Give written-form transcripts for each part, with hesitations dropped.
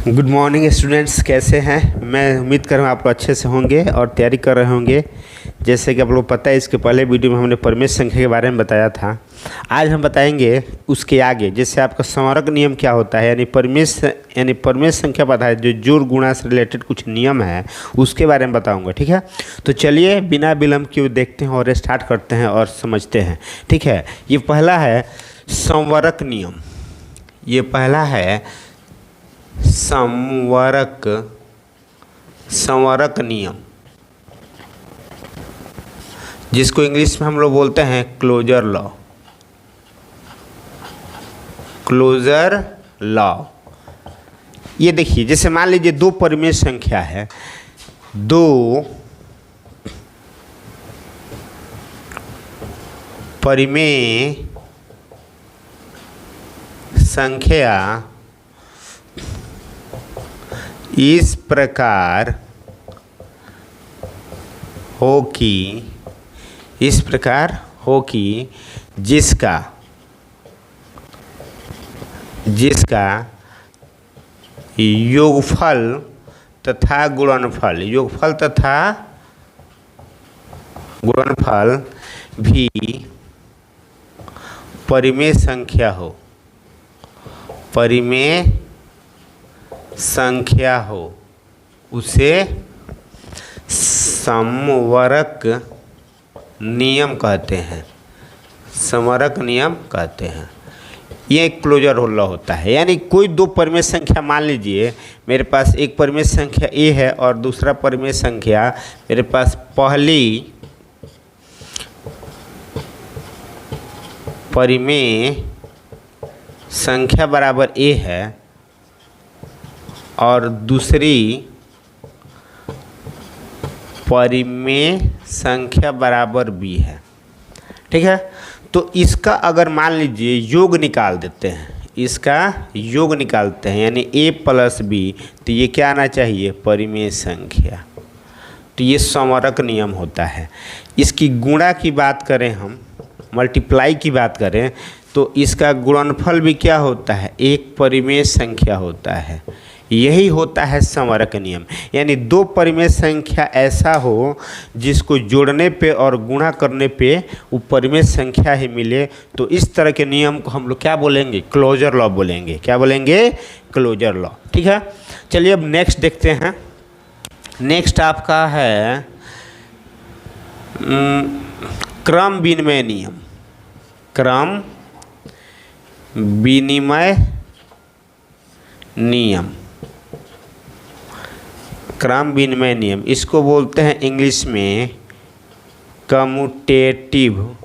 Good morning students, कैसे हैं। मैं उम्मीद कर रहा हूँ आप लोग अच्छे से होंगे और तैयारी कर रहे होंगे। जैसे कि आप लोग पता है, इसके पहले वीडियो में हमने परिमेय संख्या के बारे में बताया था। आज हम बताएंगे उसके आगे, जैसे आपका संवरक नियम क्या होता है, यानी परिमेय संख्या पता है, जो जोड़ गुणा से रिलेटेड कुछ नियम है उसके बारे में बताऊँगा। ठीक है, तो चलिए बिना विलम्ब किए देखते हैं और स्टार्ट करते हैं और समझते हैं। ठीक है, ये पहला है संवरक नियम। ये पहला है संवरक नियम, जिसको इंग्लिश में हम लोग बोलते हैं क्लोजर लॉ। ये देखिए, जैसे मान लीजिए दो परिमेय संख्या है, दो परिमेय संख्या इस प्रकार हो कि जिसका योगफल तथा गुणनफल भी परिमेय संख्या हो, उसे संवरक नियम कहते हैं। ये एक क्लोजर लॉ होता है। यानी कोई दो परिमेय संख्या, मान लीजिए मेरे पास एक परिमेय संख्या ए है और दूसरा परिमेय संख्या, मेरे पास पहली परिमेय संख्या बराबर ए है और दूसरी परिमेय संख्या बराबर बी है। ठीक है, तो इसका अगर मान लीजिए योग निकाल देते हैं, यानी a प्लस बी, तो ये क्या आना चाहिए, परिमेय संख्या। तो ये संवरक नियम होता है। इसकी गुणा की बात करें, हम मल्टीप्लाई की बात करें, तो इसका गुणनफल भी क्या होता है, एक परिमेय संख्या होता है। यही होता है संवरक नियम। यानी दो परिमेय संख्या ऐसा हो जिसको जोड़ने पे और गुणा करने पे वो परिमेय संख्या ही मिले, तो इस तरह के नियम को हम लोग क्या बोलेंगे, क्लोजर लॉ बोलेंगे। क्या बोलेंगे, क्लोजर लॉ। ठीक है, चलिए अब नेक्स्ट देखते हैं। नेक्स्ट आपका है क्रम विनिमय नियम। क्रम विनिमय नियम, इसको बोलते हैं इंग्लिश में कम्यूटेटिव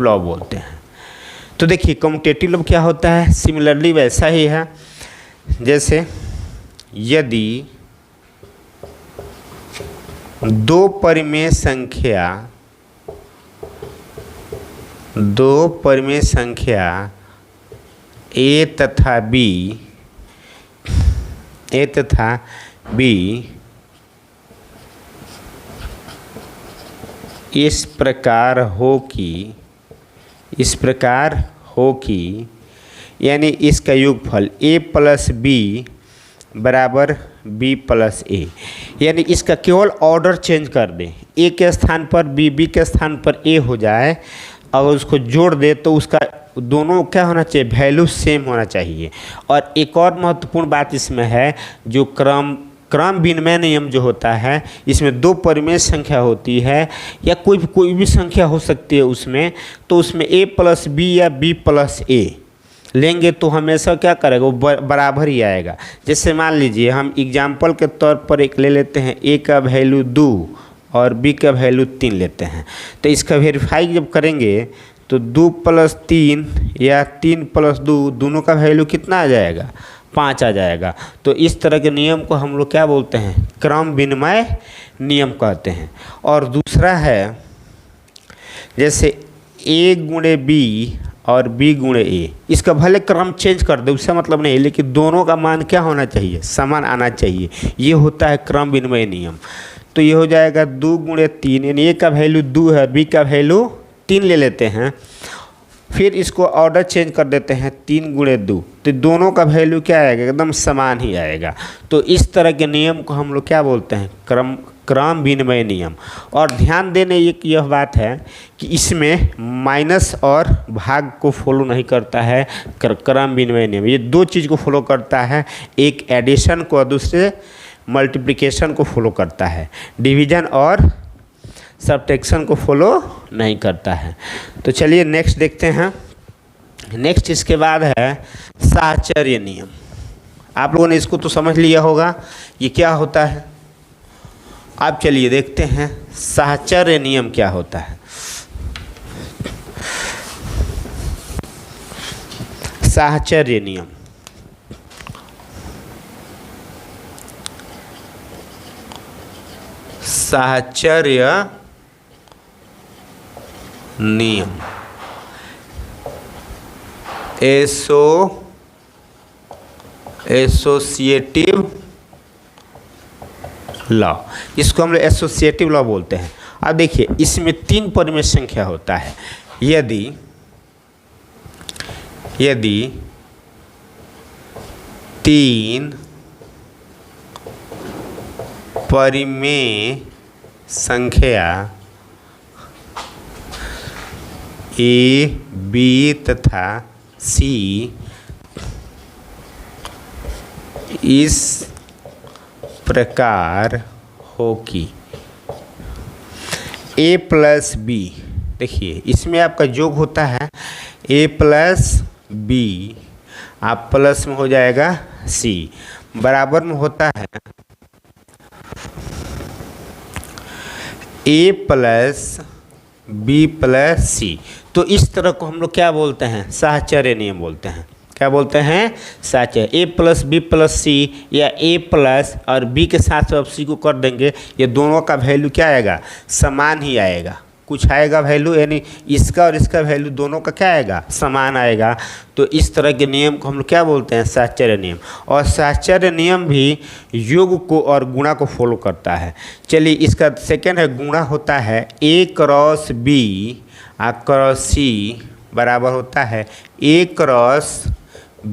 लॉ बोलते हैं। तो देखिए कम्यूटेटिव लॉ क्या होता है, सिमिलरली वैसा ही है। जैसे यदि दो परिमेय संख्या ए तथा बी इस प्रकार हो कि यानी इसका योगफल a प्लस बी बराबर b प्लस ए, यानी इसका केवल ऑर्डर चेंज कर दें, a के स्थान पर b के स्थान पर a हो जाए, अगर उसको जोड़ दे तो उसका दोनों क्या होना चाहिए, वैल्यू सेम होना चाहिए। और एक और महत्वपूर्ण बात इसमें है, जो क्रम विनिमय नियम जो होता है, इसमें दो परिमेय संख्या होती है या कोई भी संख्या हो सकती है उसमें, तो उसमें a प्लस बी या b प्लस ए लेंगे तो हमेशा क्या करेगा, वो बराबर ही आएगा। जैसे मान लीजिए हम एग्जाम्पल के तौर पर एक ले लेते हैं, a का वैल्यू 2 और b का वैल्यू 3 लेते हैं। तो इसका वेरीफाई जब करेंगे तो 2 प्लस 3 या 3 प्लस 2, दोनों का वैल्यू कितना आ जाएगा, 5 आ जाएगा। तो इस तरह के नियम को हम लोग क्या बोलते हैं, क्रम विनिमय नियम कहते हैं। और दूसरा है जैसे a गुणे b और b गुणे a, इसका भले क्रम चेंज कर दे, उससे मतलब नहीं, लेकिन दोनों का मान क्या होना चाहिए, समान आना चाहिए। ये होता है क्रम विनिमय नियम। तो ये हो जाएगा 2 गुणे 3, यानी ए का वैल्यू 2 है, बी का वैल्यू 3 ले लेते हैं। फिर इसको ऑर्डर चेंज कर देते हैं 3 × 2, तो दोनों का वैल्यू क्या आएगा, एकदम समान ही आएगा। तो इस तरह के नियम को हम लोग क्या बोलते हैं, क्रम विनिमय नियम। और ध्यान देने एक यह बात है कि इसमें माइनस और भाग को फॉलो नहीं करता है क्रम विनिमय नियम। ये दो चीज़ को फॉलो करता है, एक एडिशन को और दूसरे मल्टीप्लिकेशन को फॉलो करता है, डिवीजन और सब्ट्रैक्शन को फॉलो नहीं करता है। तो चलिए नेक्स्ट देखते हैं। नेक्स्ट इसके बाद है साहचर्य नियम। आप लोगों ने इसको तो समझ लिया होगा, ये क्या होता है। अब चलिए देखते हैं साहचर्य नियम क्या होता है। साहचर्य नियम, साहचर्य नियम, एसोसिएटिव लॉ, इसको हम लोग एसोसिएटिव लॉ बोलते हैं। अब देखिए इसमें 3 परिमेय संख्या होता है। यदि 3 परिमेय संख्या ए, बी तथा सी इस प्रकार हो कि a + b, देखिए इसमें आपका योग होता है a + b, आप प्लस में हो जाएगा c, बराबर में होता है a + b + c। तो इस तरह को हम लोग क्या बोलते हैं, साहचर्य नियम बोलते हैं। क्या बोलते हैं, साहचर्य। a + b + c या a प्लस और b के साथ अब c को कर देंगे, ये दोनों का वैल्यू क्या आएगा, समान ही आएगा। कुछ आएगा वैल्यू, यानी इसका और इसका वैल्यू दोनों का क्या आएगा, समान आएगा। तो इस तरह के नियम को हम लोग क्या बोलते हैं, साहचर्य नियम। और साहचर्य नियम भी योग को और गुणा को फॉलो करता है। चलिए इसका सेकेंड है गुणा होता है a × b × c बराबर होता है a ×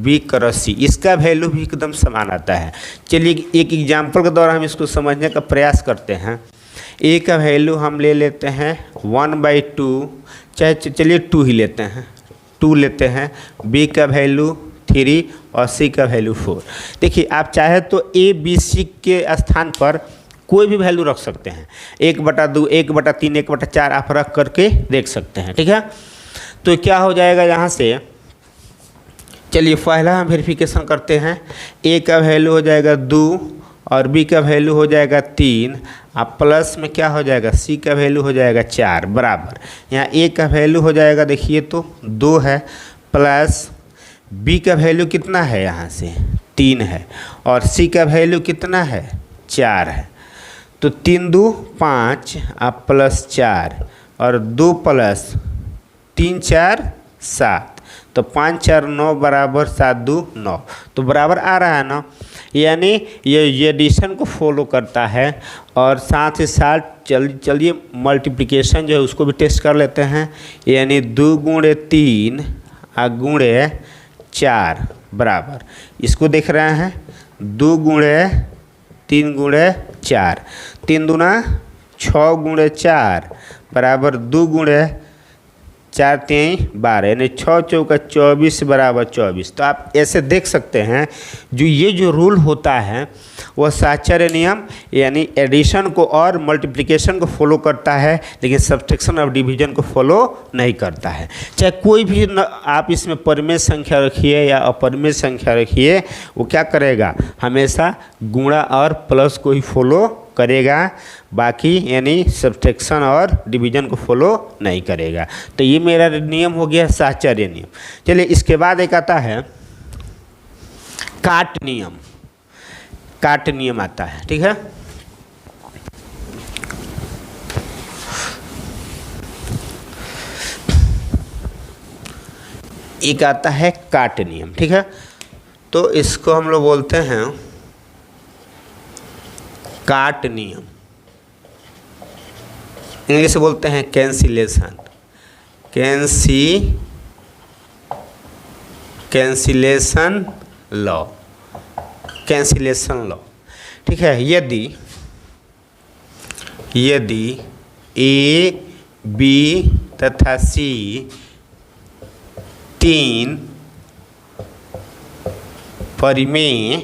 b × c, इसका वैल्यू भी एकदम समान आता है। चलिए एक एग्जाम्पल के द्वारा हम इसको समझने का प्रयास करते हैं। a का वैल्यू हम ले लेते हैं 1/2, चाहे चलिए 2 ही लेते हैं, 2 लेते हैं। b का वैल्यू 3 और c का वैल्यू 4। देखिए आप चाहे तो a b c के स्थान पर कोई भी वैल्यू रख सकते हैं, 1/2, 1/3, 1/4 आप रख करके देख सकते हैं, ठीक है। तो क्या हो जाएगा यहाँ से, चलिए पहला हम वेरिफिकेशन करते हैं। a का वैल्यू हो जाएगा 2 और b का वैल्यू हो जाएगा 3, अब प्लस में क्या हो जाएगा, c का वैल्यू हो जाएगा 4 बराबर। यहाँ a का वैल्यू हो जाएगा देखिए तो 2 है, प्लस b का वैल्यू कितना है, यहाँ से 3 है, और c का वैल्यू कितना है, 4 है। तो 3 2 5 अब +4 और 2 + 3 4 7, तो 5 4 9 बराबर 7 2 9, तो बराबर आ रहा है ना। यानी ये एडिशन को फॉलो करता है और साथ ही साथ चलिए मल्टीप्लिकेशन जो है उसको भी टेस्ट कर लेते हैं। यानी 2 × 3 × 4 बराबर, इसको देख रहे हैं 2 × 3 × 4, 3 दूना 6 × 4 बराबर 2 × 4 3 12, यानी 6 चौका 24 बराबर 24। तो आप ऐसे देख सकते हैं जो ये जो रूल होता है वह साहचर्य नियम यानी एडिशन को और मल्टीप्लिकेशन को फॉलो करता है, लेकिन सब्ट्रैक्शन और डिवीजन को फॉलो नहीं करता है। चाहे कोई भी आप इसमें परिमेय संख्या रखिए या अपरिमेय संख्या रखिए, वो क्या करेगा, हमेशा गुणा और प्लस को ही फॉलो करेगा, बाकी यानी सब्ट्रैक्शन और डिवीजन को फॉलो नहीं करेगा। तो ये मेरा नियम हो गया साहचर्य नियम। चलिए इसके बाद एक आता है काट नियम। काट नियम आता है, ठीक है। एक आता है काट नियम, ठीक है। तो इसको हम लोग बोलते हैं काट नियम, इंग्लिश से बोलते हैं cancellation, cancellation. Cancellation law, cancellation law. ठीक है, यदि ए बी तथा सी तीन परिमेय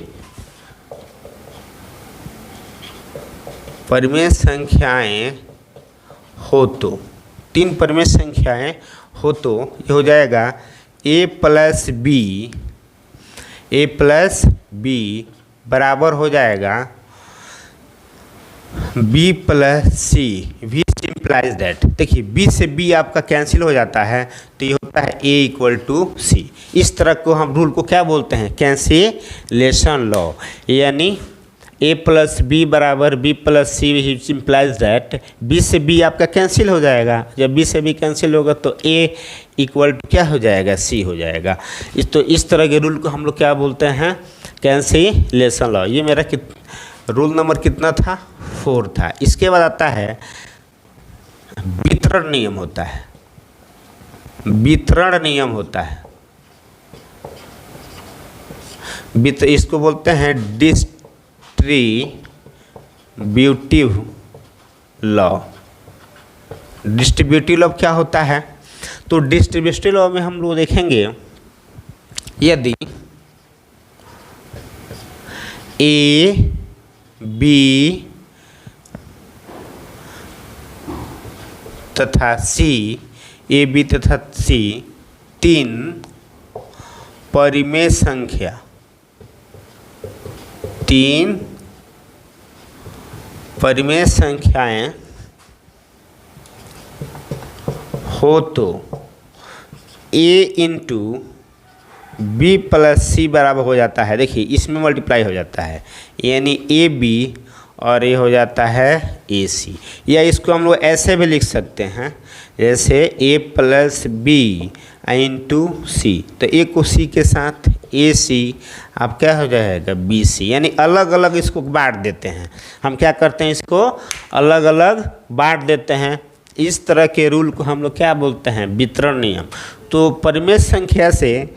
संख्याएं हो तो, तीन परिमेय संख्याएं हो तो ये हो जाएगा ए प्लस बी बराबर हो जाएगा B plus C. We implies that, देखिए बी से बी आपका कैंसिल हो जाता है तो ये होता है ए इक्वल टू सी। इस तरह को हम रूल को क्या बोलते हैं, कैंसिलेशन लॉ। यानी ए प्लस बी बराबर B plus C implies that B से बी आपका कैंसिल हो जाएगा। जब बी से बी कैंसिल होगा तो ए इक्वल टू क्या हो जाएगा, सी हो जाएगा। इस तरह के रूल को हम लोग क्या बोलते हैं, कैंसिलेशन लॉ। ये मेरा रूल नंबर कितना था, 4 था। इसके बाद आता है वितरण नियम होता है, वितरण नियम होता है। इसको बोलते हैं डिस्ट्रीब्यूटिव लॉ। डिस्ट्रीब्यूटिव लॉ क्या होता है, तो डिस्ट्रीब्यूटिव लॉ में हम लोग देखेंगे यदि ए बी तथा सी, ए बी तथा सी तीन परिमेय संख्या, तीन परिमेय संख्याएं हो तो ए इंटू बी प्लस सी बराबर हो जाता है। देखिए इसमें मल्टीप्लाई हो जाता है, यानी ए बी और ये हो जाता है ए सी। या इसको हम लोग ऐसे भी लिख सकते हैं जैसे ए प्लस बी इंटू सी, तो ए को सी के साथ ए सी आप क्या हो जाएगा बी सी। यानी अलग अलग इसको बांट देते हैं, हम क्या करते हैं इसको अलग अलग बांट देते हैं। इस तरह के रूल को हम लोग क्या बोलते हैं, वितरण नियम। तो परिमेय संख्या से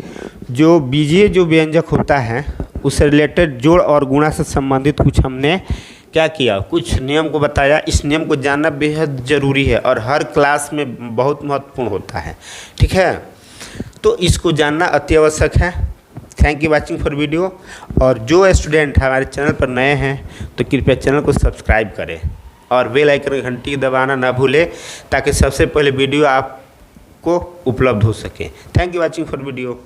जो बीजीय जो व्यंजक होता है उससे रिलेटेड जोड़ और गुणा से संबंधित कुछ हमने क्या किया, कुछ नियम को बताया। इस नियम को जानना बेहद ज़रूरी है और हर क्लास में बहुत महत्वपूर्ण होता है। ठीक है, तो इसको जानना अति आवश्यक है। Thank you watching for video. और जो स्टूडेंट हमारे चैनल पर नए हैं तो कृपया चैनल को सब्सक्राइब करें और बेल आइकन घंटी दबाना ना भूलें ताकि सबसे पहले वीडियो आपको उपलब्ध हो सके। Thank you watching for video.